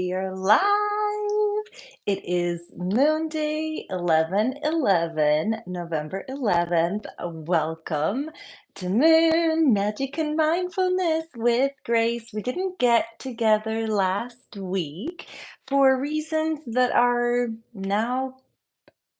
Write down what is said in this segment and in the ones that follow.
we are live. It is Moon Day 11/11, November 11th. Welcome to Moon Magic and Mindfulness with Grace. We didn't get together last week for reasons that are now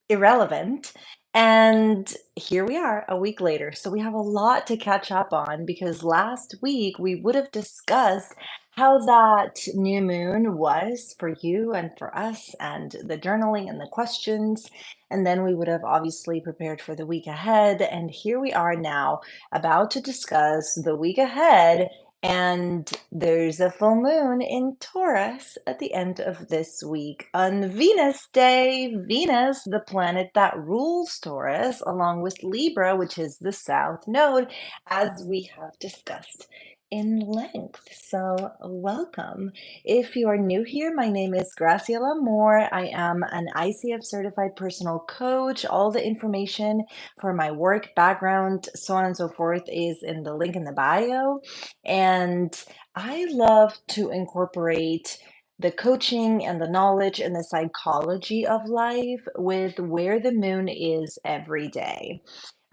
irrelevant. And here we are a week later. So we have a lot to catch up on because last week we would have discussed how that new moon was for you and for us, and the journaling and the questions. And then we would have obviously prepared for the week ahead. And here we are now about to discuss the week ahead. And there's a full moon in Taurus at the end of this week on Venus Day. Venus, the planet that rules Taurus, along with Libra, which is the south node, as we have discussed in length. So, welcome. If you are new here, my name is Graciela Moore. I am an ICF certified personal coach. All the information for my work, background, so on and so forth is in the link in the bio. And I love to incorporate the coaching and the knowledge and the psychology of life with where the moon is every day.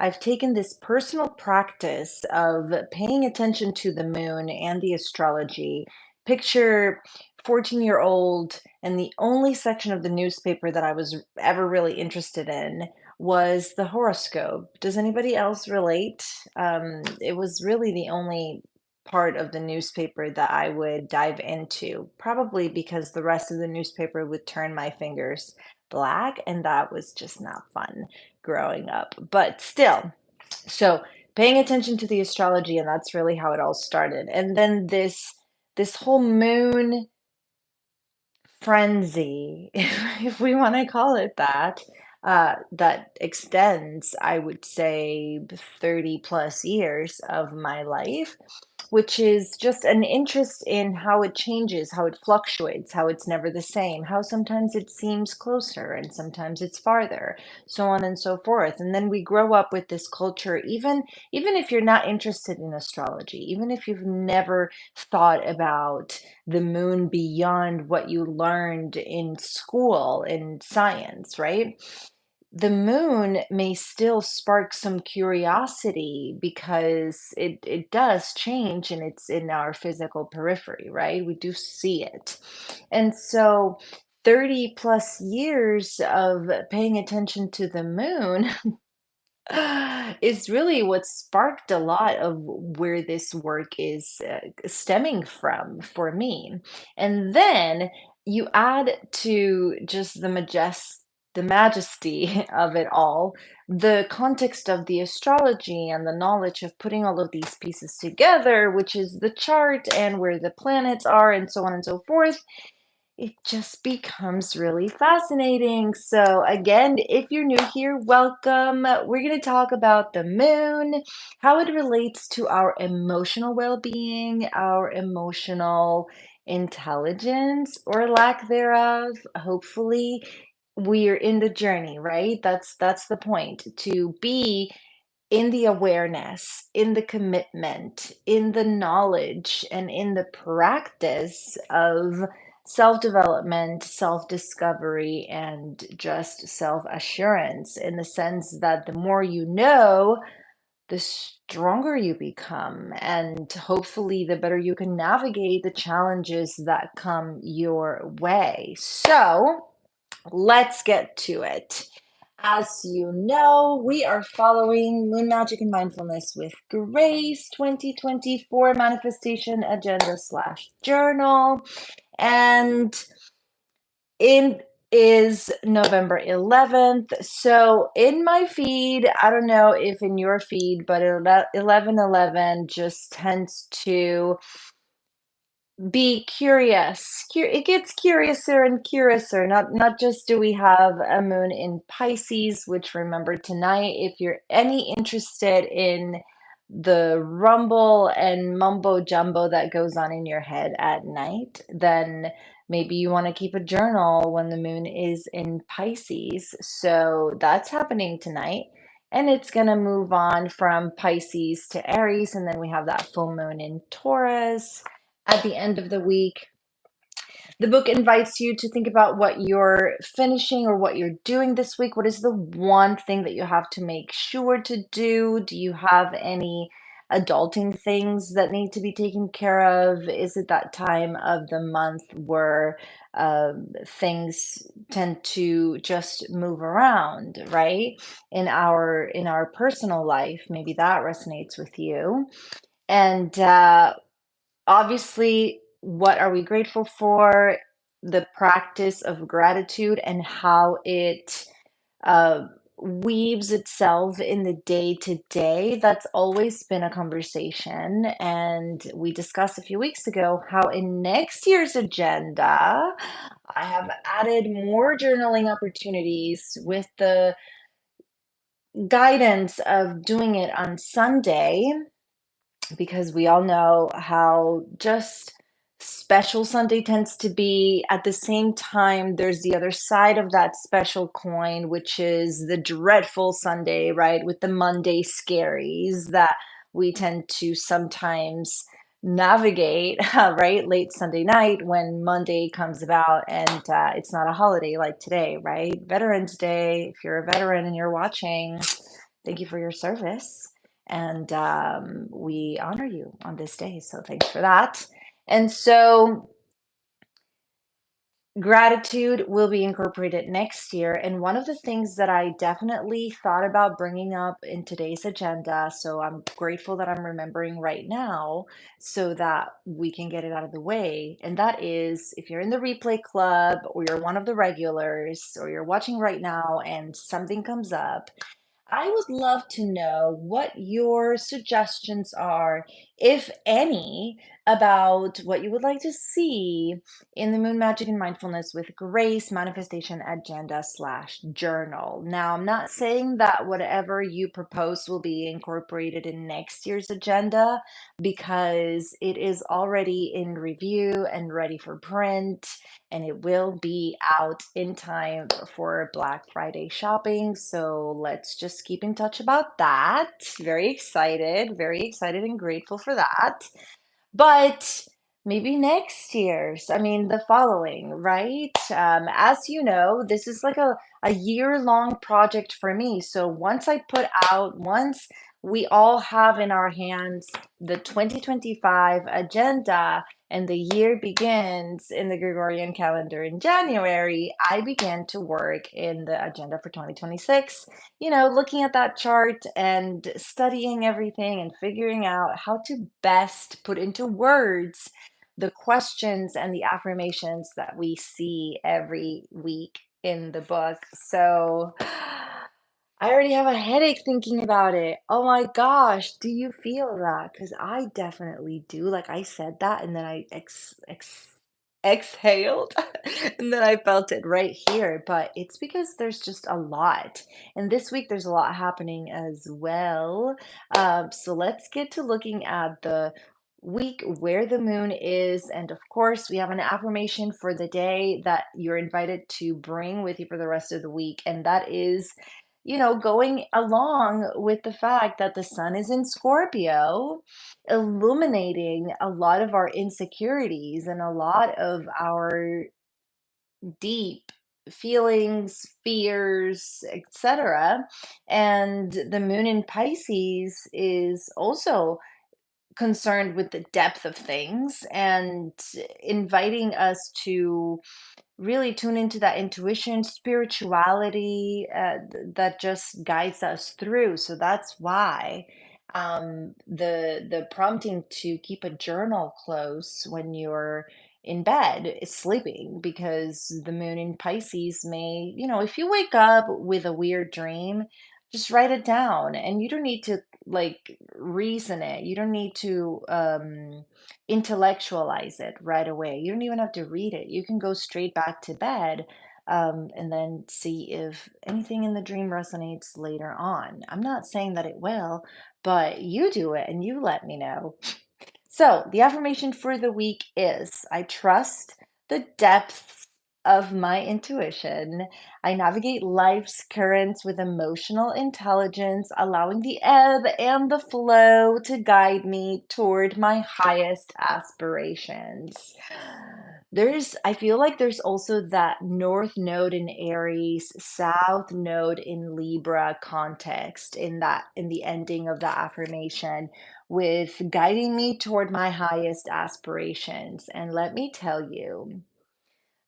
I've taken this personal practice of paying attention to the moon and the astrology. Picture 14-year-old, and the only section of the newspaper that I was ever really interested in was the horoscope. Does anybody else relate? It was really the only part of the newspaper that I would dive into, probably because the rest of the newspaper would turn my fingers black, and that was just not fun growing up. But still, so paying attention to the astrology, and that's really how it all started. And then this whole moon frenzy, if we want to call it that, that extends, I would say, 30 plus years of my life, which is just an interest in how it changes, how it fluctuates, how it's never the same, how sometimes it seems closer and sometimes it's farther, so on and so forth. And then we grow up with this culture, even if you're not interested in astrology, even if you've never thought about the moon beyond what you learned in school in science, right? The moon may still spark some curiosity because it does change, and it's in our physical periphery, right? We do see it. And so 30 plus years of paying attention to the moon is really what sparked a lot of where this work is stemming from for me. And then you add to just the majesty of it all, the context of the astrology and the knowledge of putting all of these pieces together, which is the chart and where the planets are, and so on and so forth. It just becomes really fascinating. So, again, if you're new here, welcome. We're going to talk about the moon, how it relates to our emotional well being, our emotional intelligence or lack thereof. Hopefully, we're in the journey, right? That's the point, to be in the awareness, in the commitment, in the knowledge, and in the practice of self development, self discovery, and just self assurance, in the sense that the more you know, the stronger you become, and hopefully, the better you can navigate the challenges that come your way. So, let's get to it. As you know, we are following Moon Magic and Mindfulness with Grace 2024 Manifestation Agenda slash Journal. And it is November 11th. So in my feed, I don't know if in your feed, but 11/11 just tends to be curious. It gets curiouser and curiouser. Not just do we have a moon in Pisces, which, remember, tonight, if you're any interested in the rumble and mumbo jumbo that goes on in your head at night, then maybe you want to keep a journal when the moon is in Pisces. So that's happening tonight. And it's going to move on from Pisces to Aries, and then we have that full moon in Taurus at the end of the week. The book invites you to think about what you're finishing or what you're doing this week. What is the one thing that you have to make sure to do? Do you have any adulting things that need to be taken care of? Is it that time of the month where things tend to just move around, right? In our personal life, maybe that resonates with you. And obviously, what are we grateful for? The practice of gratitude and how it uh, weaves itself in the day to day. That's always been a conversation. And we discussed a few weeks ago how in next year's agenda, I have added more journaling opportunities with the guidance of doing it on Sunday, because we all know how just special Sunday tends to be. At the same time, there's the other side of that special coin, which is the dreadful Sunday, right? With the Monday scaries that we tend to sometimes navigate, right? Late Sunday night when Monday comes about and it's not a holiday like today, right? Veterans Day. If you're a veteran and you're watching, thank you for your service. And we honor you on this day. So thanks for that. And so gratitude will be incorporated next year. And one of the things that I definitely thought about bringing up in today's agenda, so I'm grateful that I'm remembering right now so that we can get it out of the way. And that is, if you're in the replay club or you're one of the regulars or you're watching right now and something comes up, I would love to know what your suggestions are, if any, about what you would like to see in the Moon Magic and Mindfulness with Grace Manifestation Agenda slash journal. Now, I'm not saying that whatever you propose will be incorporated in next year's agenda because it is already in review and ready for print, and it will be out in time for Black Friday shopping. So let's just keep in touch about that. Very excited and grateful for that. But maybe next year's, I mean, the following, right? As you know, this is like a year-long project for me. So once we all have in our hands the 2025 agenda and the year begins in the Gregorian calendar in January, I began to work in the agenda for 2026, looking at that chart and studying everything and figuring out how to best put into words the questions and the affirmations that we see every week in the book. So I already have a headache thinking about it. Oh my gosh, do you feel that? Because I definitely do. Like I said that and then I exhaled and then I felt it right here. But it's because there's just a lot. And this week there's a lot happening as well. So let's get to looking at the week where the moon is. And of course, we have an affirmation for the day that you're invited to bring with you for the rest of the week. And that is, going along with the fact that the sun is in Scorpio, illuminating a lot of our insecurities and a lot of our deep feelings, fears, etc. And the moon in Pisces is also concerned with the depth of things and inviting us to really tune into that intuition, spirituality that just guides us through. So that's why the prompting to keep a journal close when you're in bed is sleeping, because the moon in Pisces may, if you wake up with a weird dream, just write it down, and you don't need to like reason it. You don't need to intellectualize it right away. You don't even have to read it. You can go straight back to bed and then see if anything in the dream resonates later on. I'm not saying that it will, but you do it and you let me know. So, the affirmation for the week is: I trust the depths of my intuition. I navigate life's currents with emotional intelligence, allowing the ebb and the flow to guide me toward my highest aspirations. I feel like there's also that North Node in Aries, South Node in Libra context in the ending of the affirmation with guiding me toward my highest aspirations. And let me tell you,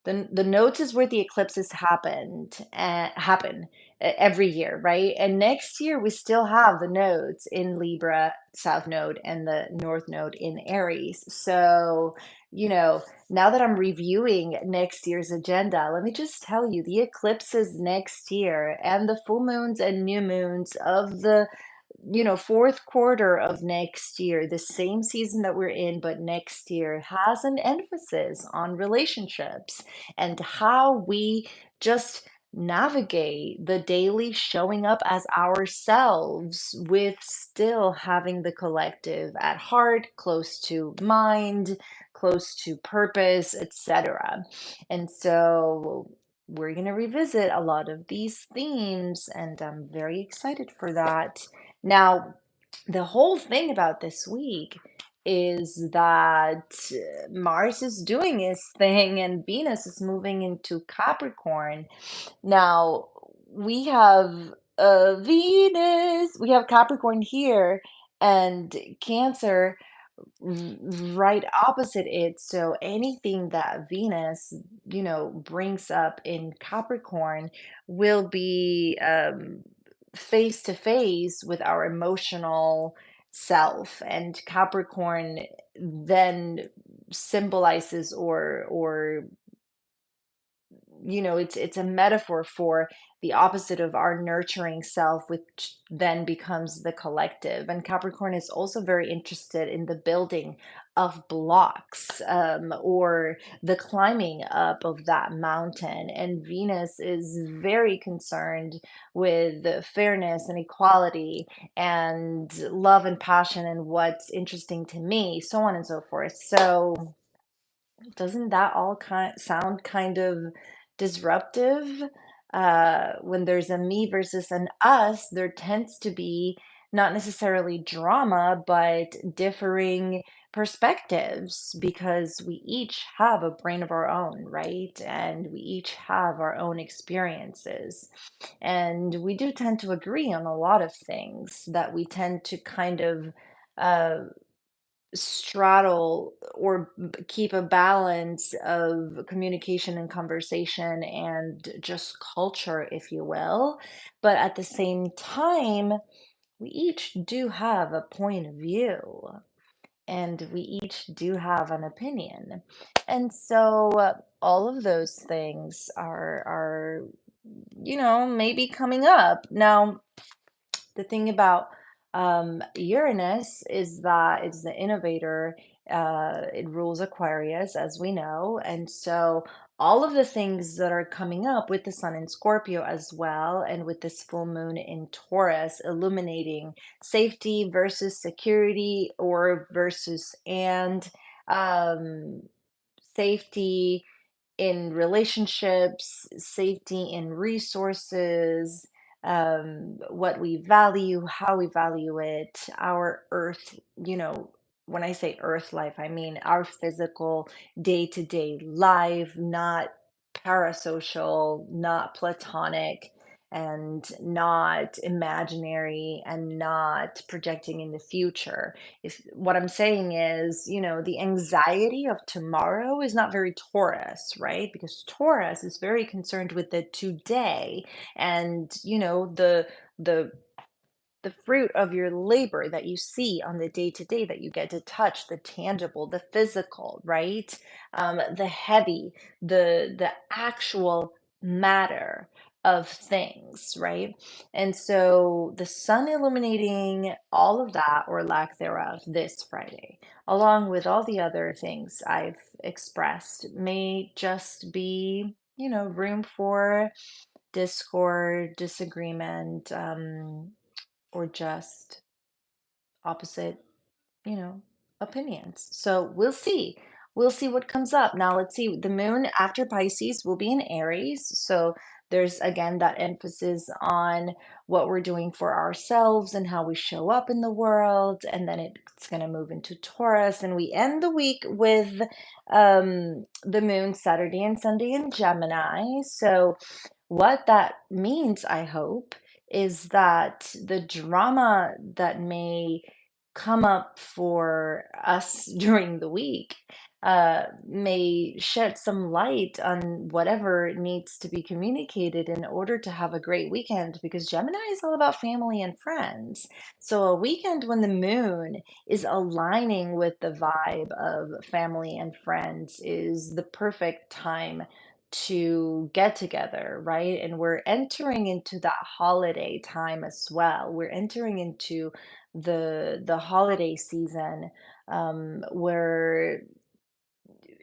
the nodes is where the eclipses happen every year, right? And next year we still have the nodes in Libra, South Node, and the North Node in Aries. So, now that I'm reviewing next year's agenda, let me just tell you the eclipses next year and the full moons and new moons of the fourth quarter of next year, the same season that we're in, but next year has an emphasis on relationships and how we just navigate the daily showing up as ourselves with still having the collective at heart, close to mind, close to purpose, etc. And so we're going to revisit a lot of these themes, and I'm very excited for that. Now, the whole thing about this week is that Mars is doing his thing and Venus is moving into Capricorn. Now, we have we have Capricorn here and Cancer right opposite it. So anything that Venus, brings up in Capricorn will be face to face with our emotional self. And Capricorn then symbolizes or it's a metaphor for the opposite of our nurturing self, which then becomes the collective. And Capricorn is also very interested in the building of blocks, or the climbing up of that mountain. And Venus is very concerned with the fairness and equality and love and passion and what's interesting to me, so on and so forth. So doesn't that all sound kind of disruptive? When there's a me versus an us, there tends to be not necessarily drama, but differing perspectives because we each have a brain of our own, right? And we each have our own experiences. And we do tend to agree on a lot of things that we tend to kind of. Uh, Straddle or keep a balance of communication and conversation and just culture, if you will. But at the same time, we each do have a point of view and we each do have an opinion. And so all of those things are maybe coming up. Now, the thing about Uranus is that it's the innovator. It rules Aquarius, as we know. And so all of the things that are coming up with the sun in Scorpio as well, and with this full moon in Taurus, illuminating safety versus security or versus and um, safety in relationships, safety in resources, what we value, how we value it, our earth, when I say earth life, I mean our physical day to day life, not parasocial, not platonic, and not imaginary, and not projecting in the future. If what I'm saying is, the anxiety of tomorrow is not very Taurus, right? Because Taurus is very concerned with the today and, the the fruit of your labor that you see on the day to day that you get to touch, the tangible, the physical, right? The heavy, the actual matter of things, right? And so the sun illuminating all of that or lack thereof this Friday, along with all the other things I've expressed, may just be, room for discord, disagreement, or just opposite, you know, opinions. So we'll see. we'll see what comes up. Now, let's see. The moon after Pisces will be in Aries. So there's again that emphasis on what we're doing for ourselves and how we show up in the world. And then it's going to move into Taurus. And we end the week with the moon Saturday and Sunday in Gemini. So what that means, I hope, is that the drama that may come up for us during the week may shed some light on whatever needs to be communicated in order to have a great weekend, because Gemini is all about family and friends. So, a weekend when the moon is aligning with the vibe of family and friends is the perfect time to get together, right? And we're entering into that holiday time as well. We're entering into the holiday season, where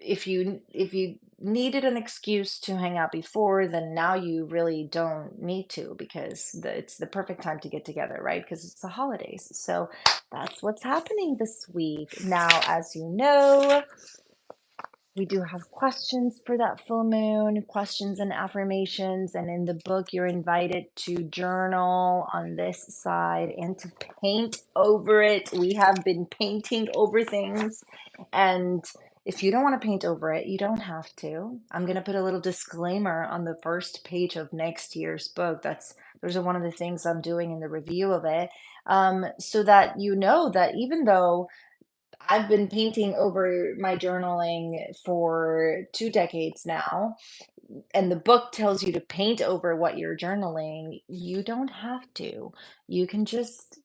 if you needed an excuse to hang out before, then now you really don't need to, because it's the perfect time to get together, right? Because it's the holidays. So that's what's happening this week. Now, as you know, we do have questions for that full moon, questions and affirmations. And in the book, you're invited to journal on this side and to paint over it. We have been painting over things. And if you don't want to paint over it, you don't have to. I'm going to put a little disclaimer on the first page of next year's book. Those are one of the things I'm doing in the review of it. So that you know that even though I've been painting over my journaling for 2 decades now, and the book tells you to paint over what you're journaling. You don't have to. You can just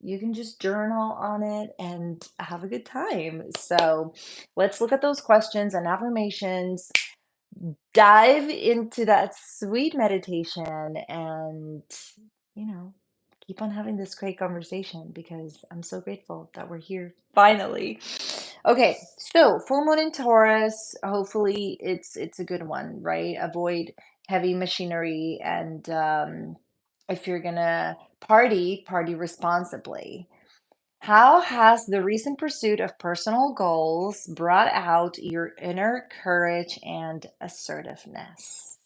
journal on it and have a good time. So let's look at those questions and affirmations, dive into that sweet meditation, and you know keep on having this great conversation, because I'm so grateful that we're here finally. Okay, so full moon in Taurus, hopefully it's a good one, right? Avoid heavy machinery, and if you're gonna party responsibly. How has the recent pursuit of personal goals brought out your inner courage and assertiveness?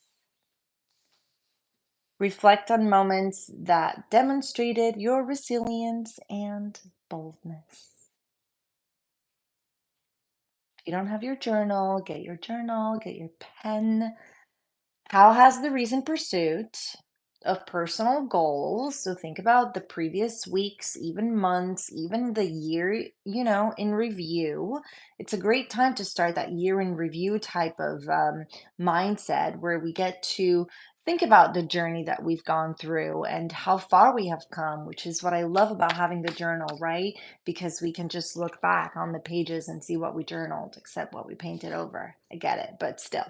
Reflect on moments that demonstrated your resilience and boldness. If you don't have your journal, get your pen. How has the recent pursuit of personal goals, so think about the previous weeks, even months, even the year, in review. It's a great time to start that year in review type of mindset, where we get to think about the journey that we've gone through and how far we have come, which is what I love about having the journal, right? Because we can just look back on the pages and see what we journaled, except what we painted over. I get it, but still.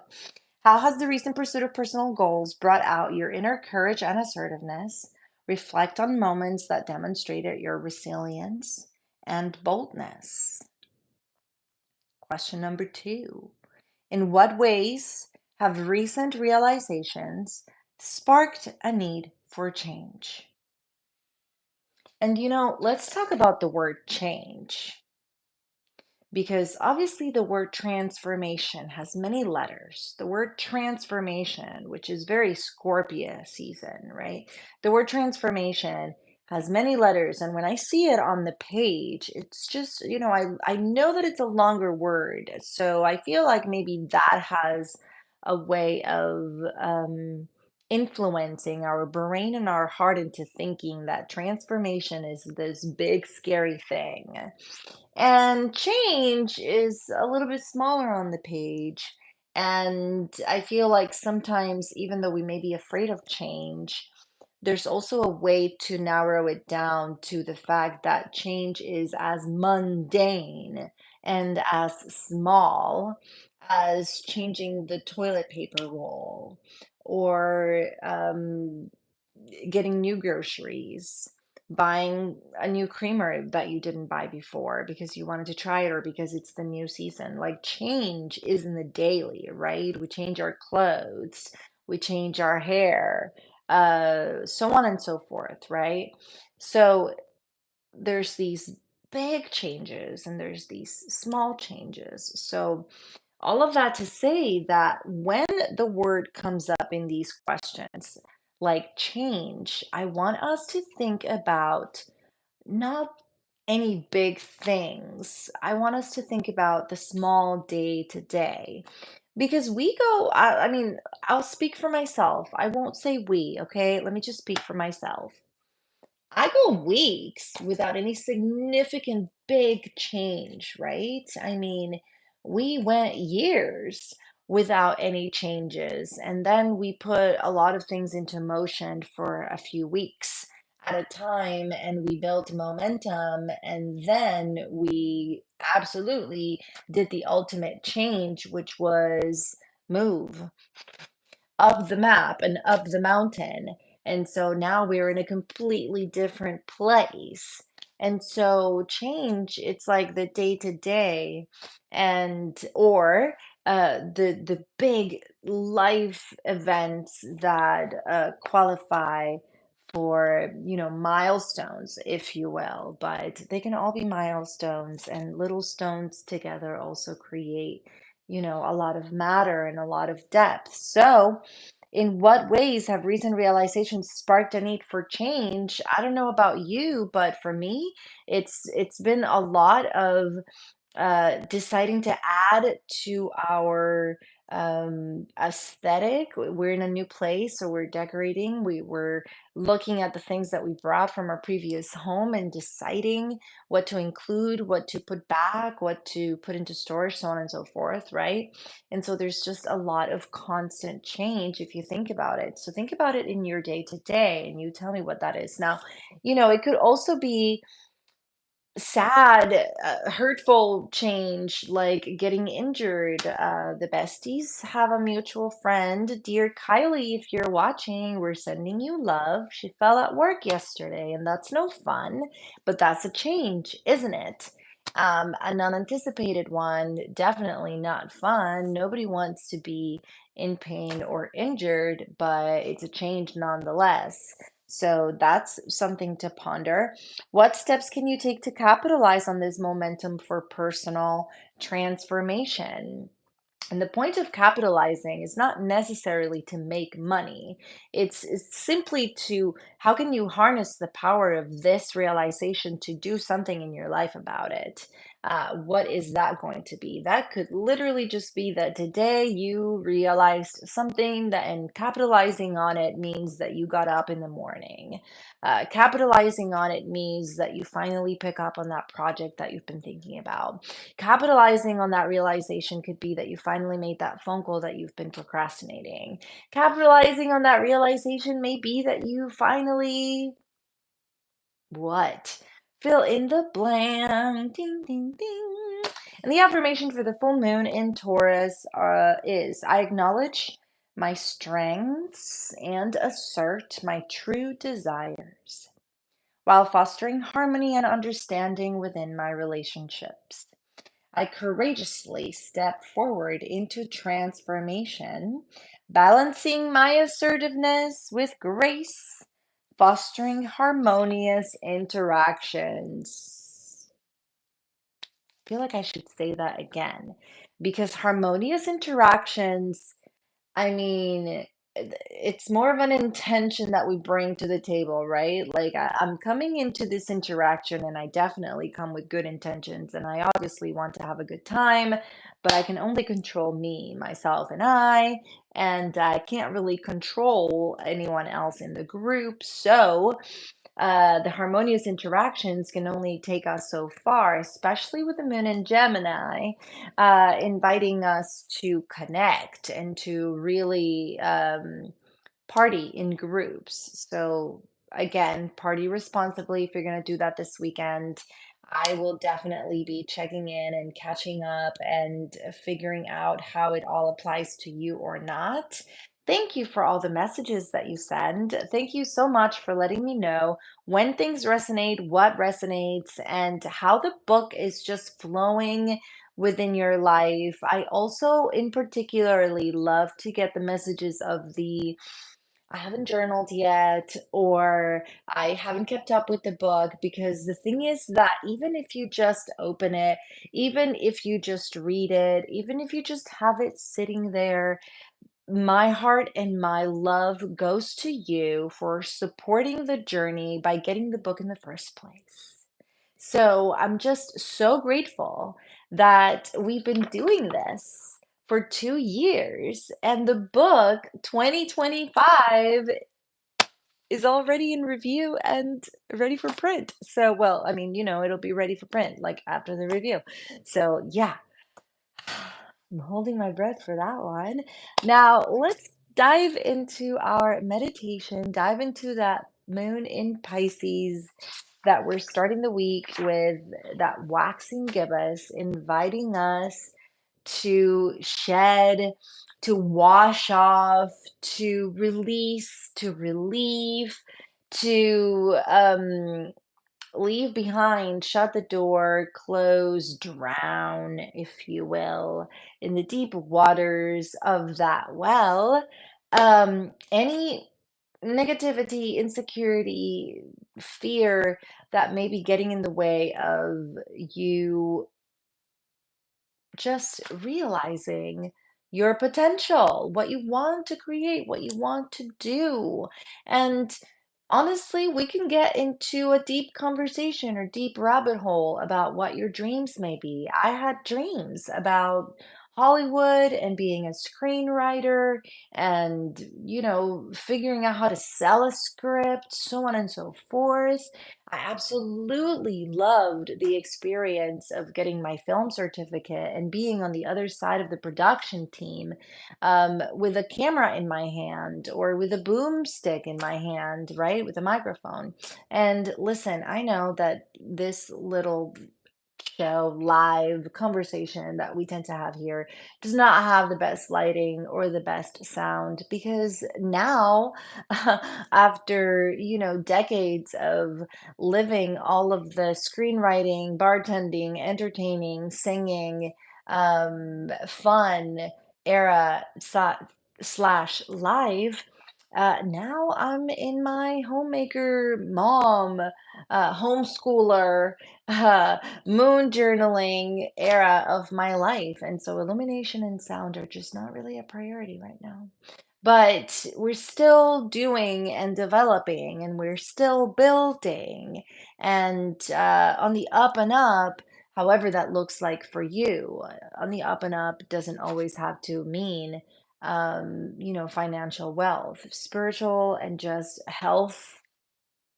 How has the recent pursuit of personal goals brought out your inner courage and assertiveness? Reflect on moments that demonstrated your resilience and boldness. Question number 2. In what ways have recent realizations sparked a need for change? And let's talk about the word change, because obviously the word transformation has many letters. The word transformation, which is very Scorpio season, right? The word transformation has many letters, and when I see it on the page, it's just, I know that it's a longer word. So I feel like maybe that has a way of influencing our brain and our heart into thinking that transformation is this big scary thing, and change is a little bit smaller on the page. And I feel like sometimes, even though we may be afraid of change, there's also a way to narrow it down to the fact that change is as mundane and as small as changing the toilet paper roll, or getting new groceries, buying a new creamer that you didn't buy before because you wanted to try it or because it's the new season. Like, change is in the daily, right? We change our clothes, we change our hair, so on and so forth, right? So there's these big changes and there's these small changes. So All of that to say that when the word comes up in these questions, like change, I want us to think about not any big things. I want us to think about the small day to day. Because I mean, I'll speak for myself. I won't say we, okay? Let me just speak for myself. I go weeks without any significant big change, right? I mean, we went years without any changes, and then we put a lot of things into motion for a few weeks at a time, and we built momentum, and then we absolutely did the ultimate change, which was move up the map and up the mountain. And so now we're in a completely different place. And so change, it's like the day to day and or the big life events that qualify for, milestones, if you will. But they can all be milestones, and little stones together also create, a lot of matter and a lot of depth. So in what ways have recent realizations sparked a need for change? I don't know about you, but for me, it's been a lot of deciding to add to our aesthetic. We're in a new place, so we're decorating. We were looking at the things that we brought from our previous home and deciding what to include, what to put back, what to put into storage, so on and so forth, right? And so there's just a lot of constant change if you think about it. So think about it in your day to day, and you tell me what that is. Now, it could also be sad, hurtful change, like getting injured. The besties have a mutual friend. Dear Kylie, if you're watching, we're sending you love. She fell at work yesterday, and that's no fun, but that's a change, isn't it? An unanticipated one, definitely not fun. Nobody wants to be in pain or injured, but it's a change nonetheless. So that's something to ponder. What steps can you take to capitalize on this momentum for personal transformation? And the point of capitalizing is not necessarily to make money. It's simply to how can you harness the power of this realization to do something in your life about it? What is that going to be? That could literally just be that today you realized something that, and capitalizing on it means that you got up in the morning. Capitalizing on it means that you finally pick up on that project that you've been thinking about. Capitalizing on that realization could be that you finally made that phone call that you've been procrastinating. Capitalizing on that realization may be that you finally what? Fill in the blank. Ding, ding, ding. And the affirmation for the full moon in Taurus is I acknowledge my strengths and assert my true desires while fostering harmony and understanding within my relationships. I courageously step forward into transformation, balancing my assertiveness with grace, fostering harmonious interactions. I feel like I should say that again because harmonious interactions, I mean, it's more of an intention that we bring to the table, right? Like I'm coming into this interaction and I definitely come with good intentions and I obviously want to have a good time, but I can only control me, myself, and I can't really control anyone else in the group. So the harmonious interactions can only take us so far, especially with the moon in Gemini, inviting us to connect and to really party in groups. So, again, party responsibly if you're going to do that this weekend. I will definitely be checking in and catching up and figuring out how it all applies to you or not. Thank you for all the messages that you send. Thank you so much for letting me know when things resonate, what resonates, and how the book is just flowing within your life. I also, in particularly, love to get the messages of the I haven't journaled yet, or I haven't kept up with the book because the thing is that even if you just open it, even if you just read it, even if you just have it sitting there, my heart and my love goes to you for supporting the journey by getting the book in the first place. So I'm just so grateful that we've been doing this for 2 years, and the book 2025 is already in review and ready for print. So, well, I mean, it'll be ready for print like after the review. So, yeah, I'm holding my breath for that one. Now, let's dive into our meditation, dive into that moon in Pisces that we're starting the week with, that waxing gibbous, inviting us to shed, to wash off, to release, to relieve, to leave behind, shut the door, close, drown, if you will, in the deep waters of that well. Any negativity, insecurity, fear that may be getting in the way of you just realizing your potential, what you want to create, what you want to do. And honestly, we can get into a deep conversation or deep rabbit hole about what your dreams may be. I had dreams about Hollywood and being a screenwriter and, figuring out how to sell a script, so on and so forth. I absolutely loved the experience of getting my film certificate and being on the other side of the production team, with a camera in my hand or with a boomstick in my hand, right? With a microphone. And listen, I know that this little show, live conversation that we tend to have here does not have the best lighting or the best sound because now, after, decades of living all of the screenwriting, bartending, entertaining, singing, fun era slash live, now I'm in my homemaker mom, homeschooler, moon journaling era of my life. And so illumination and sound are just not really a priority right now. But we're still doing and developing, and we're still building. And on the up and up, however that looks like for you, on the up and up doesn't always have to mean, financial wealth, spiritual and just health.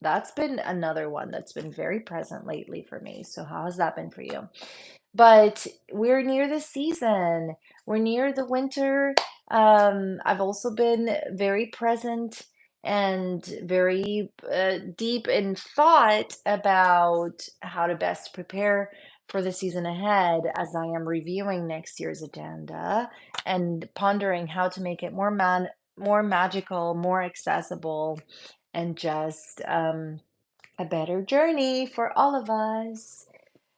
That's been another one that's been very present lately for me. So how has that been for you? But we're near the season. We're near the winter. I've also been very present and very deep in thought about how to best prepare for the season ahead as I am reviewing next year's agenda and pondering how to make it more magical, more accessible, and just a better journey for all of us.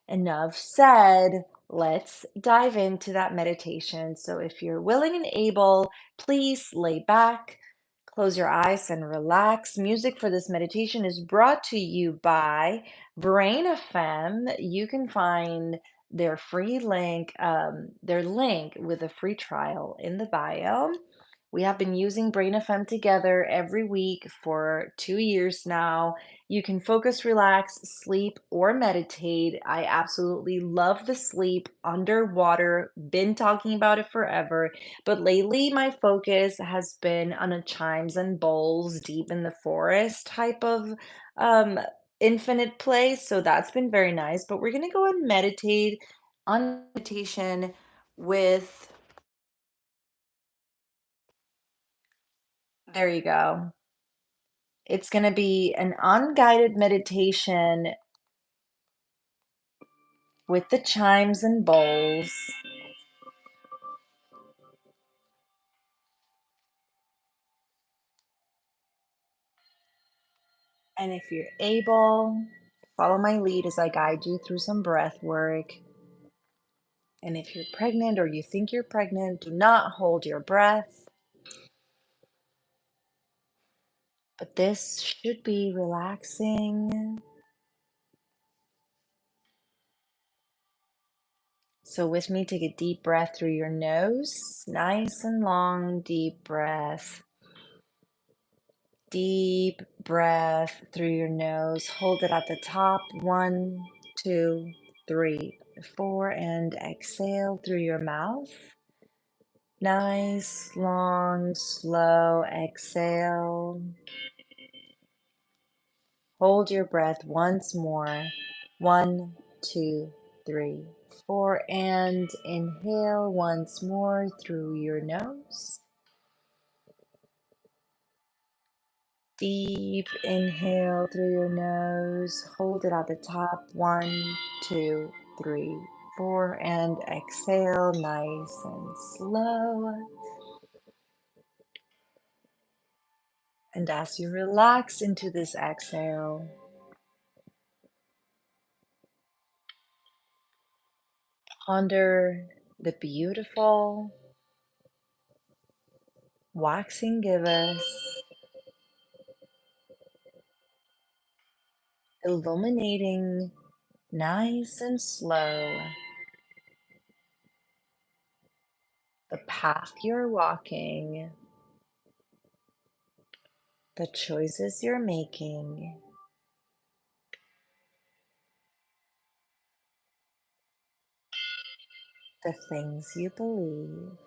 Enough said. Let's dive into that meditation. So, if you're willing and able, please lay back, close your eyes, and relax. Music for this meditation is brought to you by Brain FM. You can find their link with a free trial in the bio. We have been using Brain FM together every week for 2 years now. You can focus, relax, sleep, or meditate. I absolutely love the sleep underwater. Been talking about it forever. But lately, my focus has been on a chimes and bowls deep in the forest type of um, infinite play. So that's been very nice. But we're going to go and meditate on meditation with, there you go. It's going to be an unguided meditation with the chimes and bowls. And if you're able, follow my lead as I guide you through some breath work. And if you're pregnant or you think you're pregnant, do not hold your breath. but this should be relaxing. So, with me, take a deep breath through your nose, nice and long, deep breath. Deep breath through your nose. Hold it at the top. One, two, three, four, and exhale through your mouth. Nice, long, slow exhale. Hold your breath once more. One, two, three, four, and inhale once more through your nose. Deep inhale through your nose. Hold it at the top. One, two, three, four, and exhale nice and slow. And as you relax into this exhale, ponder the beautiful waxing givers illuminating nice and slow the path you're walking, the choices you're making, the things you believe,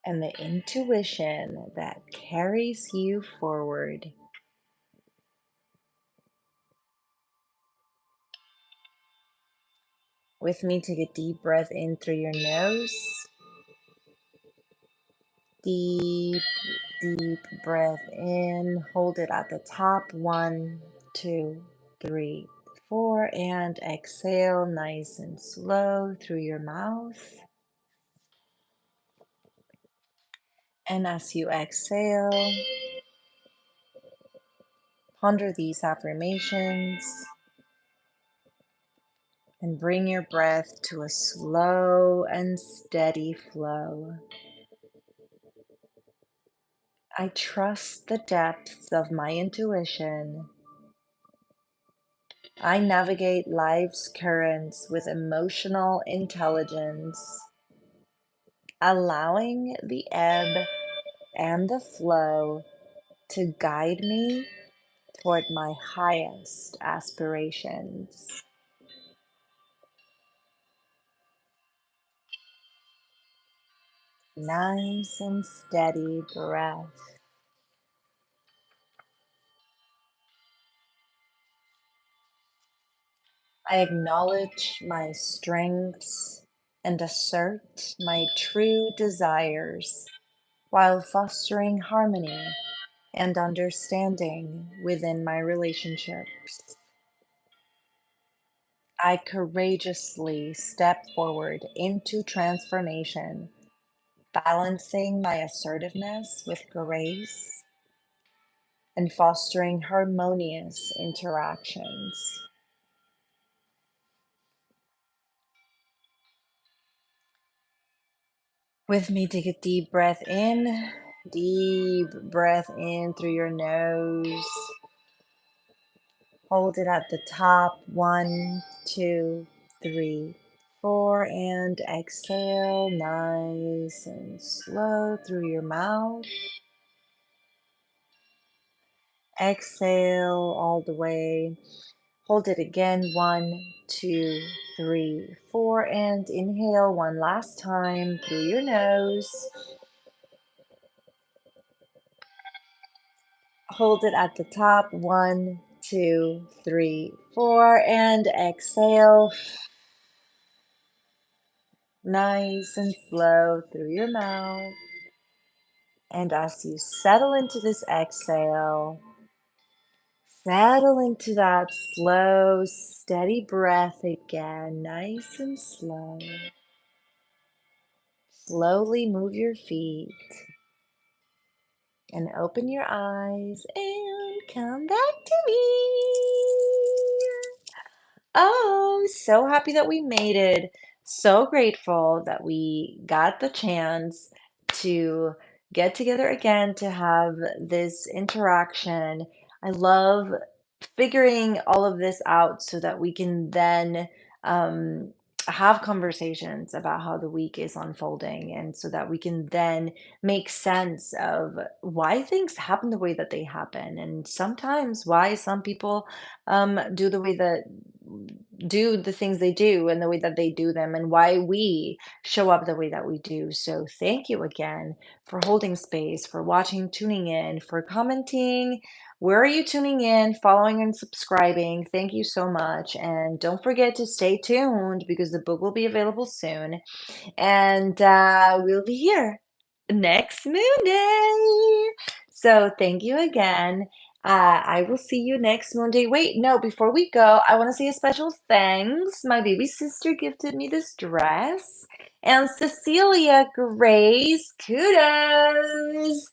and the intuition that carries you forward. With me, take a deep breath in through your nose. Deep, deep breath in. Hold it at the top. One, two, three, four, and exhale nice and slow through your mouth. And as you exhale, ponder these affirmations and bring your breath to a slow and steady flow. I trust the depths of my intuition. I navigate life's currents with emotional intelligence, allowing the ebb and the flow to guide me toward my highest aspirations. Nice and steady breath. I acknowledge my strengths and assert my true desires while fostering harmony and understanding within my relationships. I courageously step forward into transformation, balancing my assertiveness with grace and fostering harmonious interactions. With me, take a deep breath in. Deep breath in through your nose. Hold it at the top. One, two, three, four, and exhale nice and slow through your mouth. Exhale all the way. Hold it again. One, two, three, four, and inhale one last time through your nose. Hold it at the top. One, two, three, four, and exhale. Nice and slow through your mouth. And as you settle into this exhale, settle into that slow, steady breath again, nice and slow. Slowly move your feet and open your eyes and come back to me. Oh, so happy that we made it. So grateful that we got the chance to get together again to have this interaction. I love figuring all of this out so that we can then um, have conversations about how the week is unfolding, and so that we can then make sense of why things happen the way that they happen, and sometimes why some people do the way that do the things they do and the way that they do them, and why we show up the way that we do. So thank you again for holding space, for watching, tuning in, for commenting. Where are you tuning in, following, and subscribing? Thank you so much. And don't forget to stay tuned because the book will be available soon. And we'll be here next Moon Day. So thank you again. I will see you next Monday. Wait, no, before we go, I want to say a special thanks. My baby sister gifted me this dress. And Cecilia Grace, kudos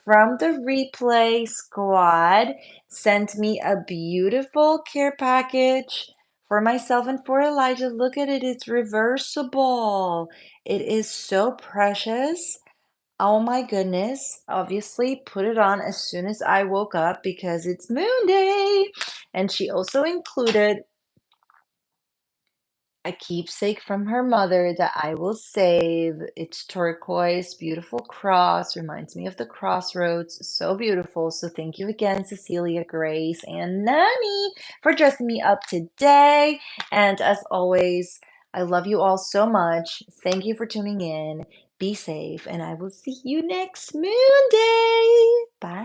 from the Replay Squad, sent me a beautiful care package for myself and for Elijah. Look at it, it's reversible. It is so precious. Oh my goodness. Obviously, put it on as soon as I woke up because it's Moon Day. And she also included a keepsake from her mother that I will save. It's turquoise, beautiful cross, reminds me of the crossroads. So beautiful. So thank you again, Cecilia, Grace, and Nani for dressing me up today. And as always, I love you all so much. Thank you for tuning in. Be safe, and I will see you next Moon Day. Bye.